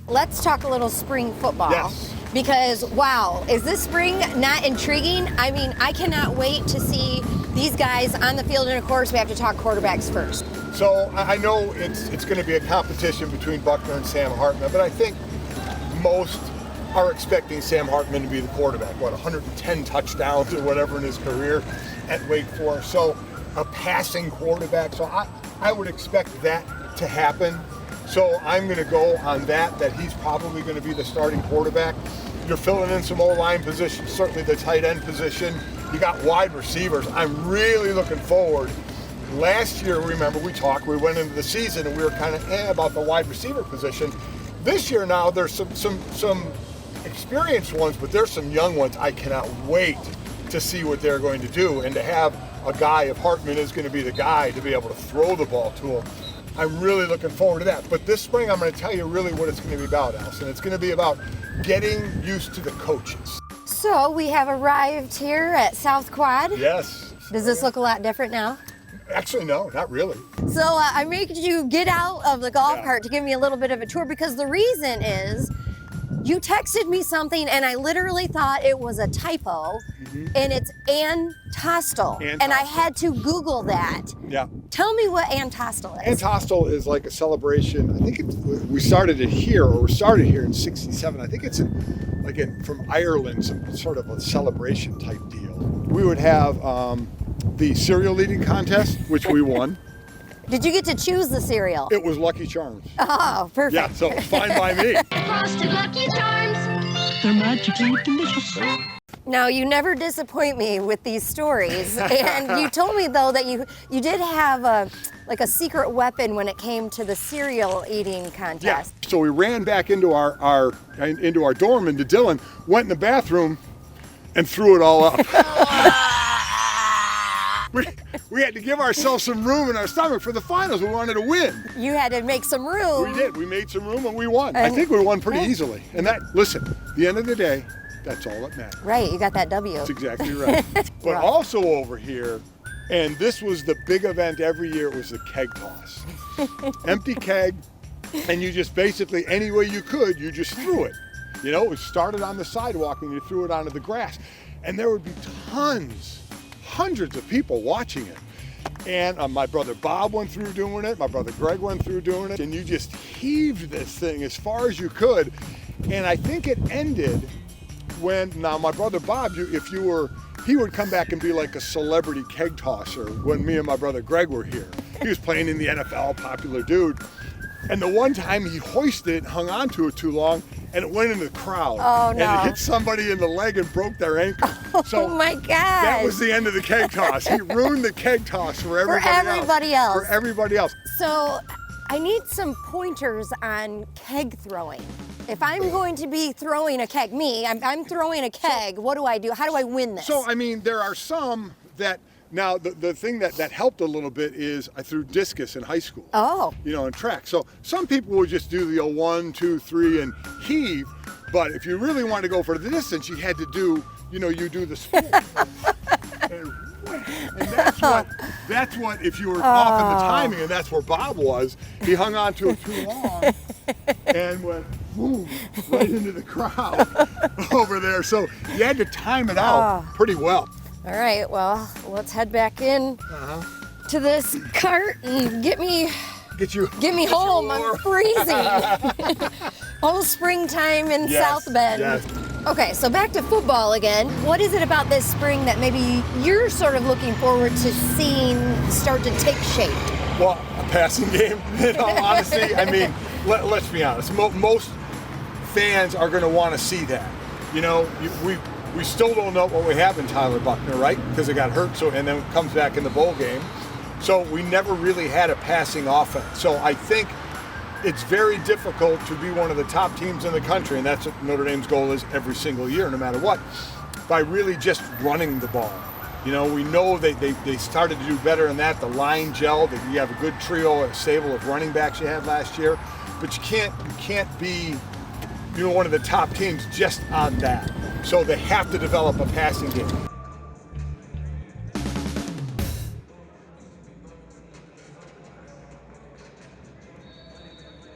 let's talk a little spring football. Yes. Because, wow, is this spring not intriguing? I mean, I cannot wait to see these guys on the field, and of course, we have to talk quarterbacks first. So I know it's going to be a competition between Buckner and Sam Hartman, but I think most are expecting Sam Hartman to be the quarterback. 110 touchdowns or whatever in his career at Wake Forest. So a passing quarterback. So I would expect that to happen. So I'm going to go on that he's probably going to be the starting quarterback. You're filling in some O-line positions, certainly the tight end position. You got wide receivers. I'm really looking forward. Last year, remember, we went into the season and we were kind of about the wide receiver position. This year now, there's some experienced ones, but there's some young ones. I cannot wait to see what they're going to do, and to have a guy, if Hartman is going to be the guy, to be able to throw the ball to him. I'm really looking forward to that. But this spring, I'm going to tell you really what it's going to be about, Allison. It's going to be about getting used to the coaches. So we have arrived here at South Quad. Yes. Does this look a lot different now? Actually, no, not really. So I made you get out of the golf cart to give me a little bit of a tour, because the reason is you texted me something and I literally thought it was a typo, and it's Antostal. And I had to Google that. Yeah. Tell me what Antostal is. Antostal is like a celebration. I think we started here in '67. I think it's from Ireland, some sort of a celebration type deal. We would have the cereal eating contest, which we won. Did you get to choose the cereal? It was Lucky Charms. Oh, perfect. Yeah, so fine by me. Frosted Lucky Charms. They're magically delicious. Now, you never disappoint me with these stories. And you told me, though, that you did have a secret weapon when it came to the cereal eating contest. Yeah. So we ran back into our dorm into Dillon, went in the bathroom, and threw it all up. We had to give ourselves some room in our stomach for the finals. We wanted to win. You had to make some room. We did. We made some room and we won. I think we won pretty easily. And listen, at the end of the day, that's all that matters. Right, you got that W. That's exactly right. But also over here, and this was the big event every year, it was the keg toss. Empty keg, and you just basically, any way you could, you just threw it. You know, it started on the sidewalk and you threw it onto the grass. And there would be hundreds of people watching it. And my brother Bob went through doing it, my brother Greg went through doing it, and you just heaved this thing as far as you could. And I think it ended when, now my brother Bob, he would come back and be like a celebrity keg tosser when me and my brother Greg were here. He was playing in the NFL, popular dude. And the one time he hoisted it and hung onto it too long, and it went into the crowd. Oh, no. And it hit somebody in the leg and broke their ankle. Oh my God. That was the end of the keg toss. He ruined the keg toss for everybody else. For everybody else. So I need some pointers on keg throwing. If I'm going to be throwing a keg, I'm throwing a keg, what do I do? How do I win this? So, I mean, there are some that, now the thing that helped a little bit is I threw discus in high school. Oh. You know, in track. So some people would just do the 1, 2, 3 and heave. But if you really wanted to go for the distance, you had to do, you do the spoon. And that's what, if you were off in the timing, and that's where Bob was, he hung on to it too long and went boom, right into the crowd over there. So you had to time it out pretty well. All right, well, let's head back in to this cart and get me home. I'm freezing. All springtime in South Bend. Yes. Okay, so back to football again. What is it about this spring that maybe you're sort of looking forward to seeing start to take shape? Well, a passing game, in all honesty. I mean, let's be honest. Most fans are going to want to see that. We still don't know what we have in Tyler Buckner, right? Because it got hurt, and then comes back in the bowl game. So we never really had a passing offense. So I think it's very difficult to be one of the top teams in the country, and that's what Notre Dame's goal is every single year, no matter what, by really just running the ball. We know they started to do better in that. The line gel, that you have a good trio, a stable of running backs you had last year, but you can't be one of the top teams just on that. So they have to develop a passing game.